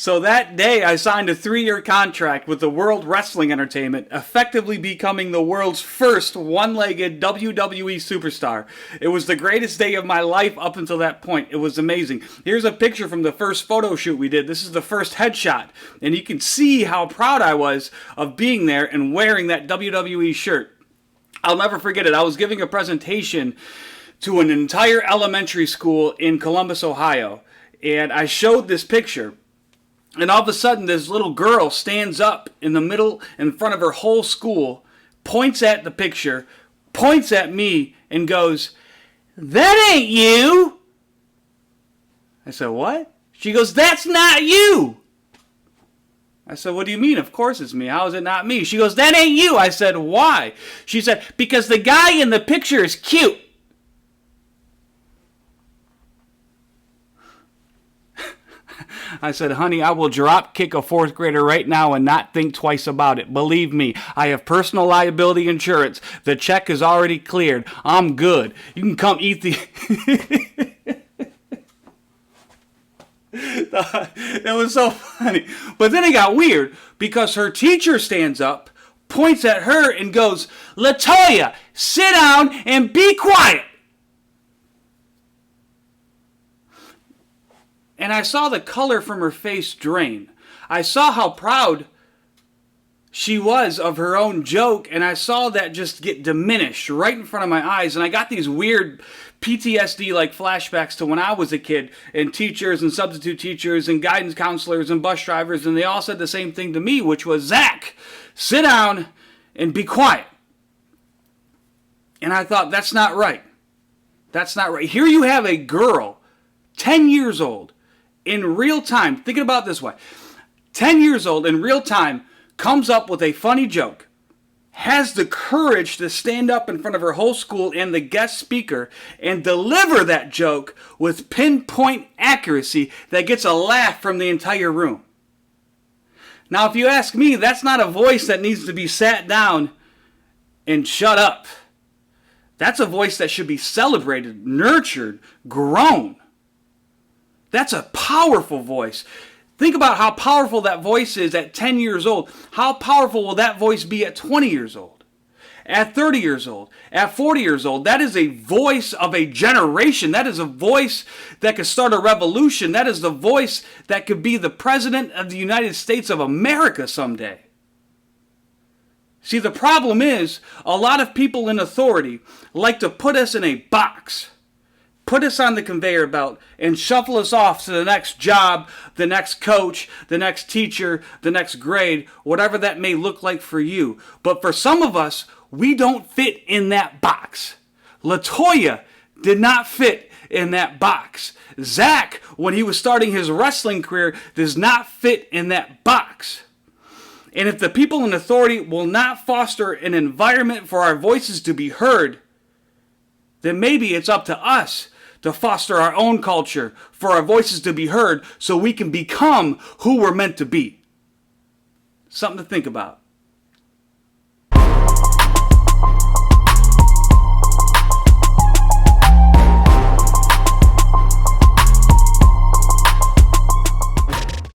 So that day, I signed a 3-year contract with the World Wrestling Entertainment, effectively becoming the world's first one-legged WWE superstar. It was the greatest day of my life up until that point. It was amazing. Here's a picture from the first photo shoot we did. This is the first headshot, and you can see how proud I was of being there and wearing that WWE shirt. I'll never forget it. I was giving a presentation to an entire elementary school in Columbus, Ohio, and I showed this picture. And all of a sudden, this little girl stands up in the middle, in front of her whole school, points at the picture, points at me, and goes, "That ain't you!" I said, "What?" She goes, "That's not you!" I said, "What do you mean? Of course it's me. How is it not me?" She goes, "That ain't you." I said, "Why?" She said, "Because the guy in the picture is cute." I said, "Honey, I will drop kick a 4th grader right now and not think twice about it. Believe me, I have personal liability insurance. The check is already cleared. I'm good. You can come eat the..." It was so funny. But then it got weird because her teacher stands up, points at her and goes, "Latoya, sit down and be quiet." And I saw the color from her face drain. I saw how proud she was of her own joke, and I saw that just get diminished right in front of my eyes. And I got these weird PTSD-like flashbacks to when I was a kid, and teachers and substitute teachers and guidance counselors and bus drivers, and they all said the same thing to me, which was, "Zach, sit down and be quiet." And I thought, that's not right. That's not right. Here you have a girl, 10 years old, in real time, thinking about it this way, 10 years old in real time, comes up with a funny joke, has the courage to stand up in front of her whole school and the guest speaker and deliver that joke with pinpoint accuracy that gets a laugh from the entire room. Now, if you ask me, that's not a voice that needs to be sat down and shut up. That's a voice that should be celebrated, nurtured, grown. That's a powerful voice. Think about how powerful that voice is at 10 years old. How powerful will that voice be at 20 years old? At 30 years old? At 40 years old? That is a voice of a generation. That is a voice that could start a revolution. That is the voice that could be the president of the United States of America someday. See, the problem is, a lot of people in authority like to put us in a box. Put us on the conveyor belt and shuffle us off to the next job, the next coach, the next teacher, the next grade, whatever that may look like for you. But for some of us, we don't fit in that box. Latoya did not fit in that box. Zach, when he was starting his wrestling career, does not fit in that box. And if the people in authority will not foster an environment for our voices to be heard, then maybe it's up to us to foster our own culture for our voices to be heard so we can become who we're meant to be. Something to think about.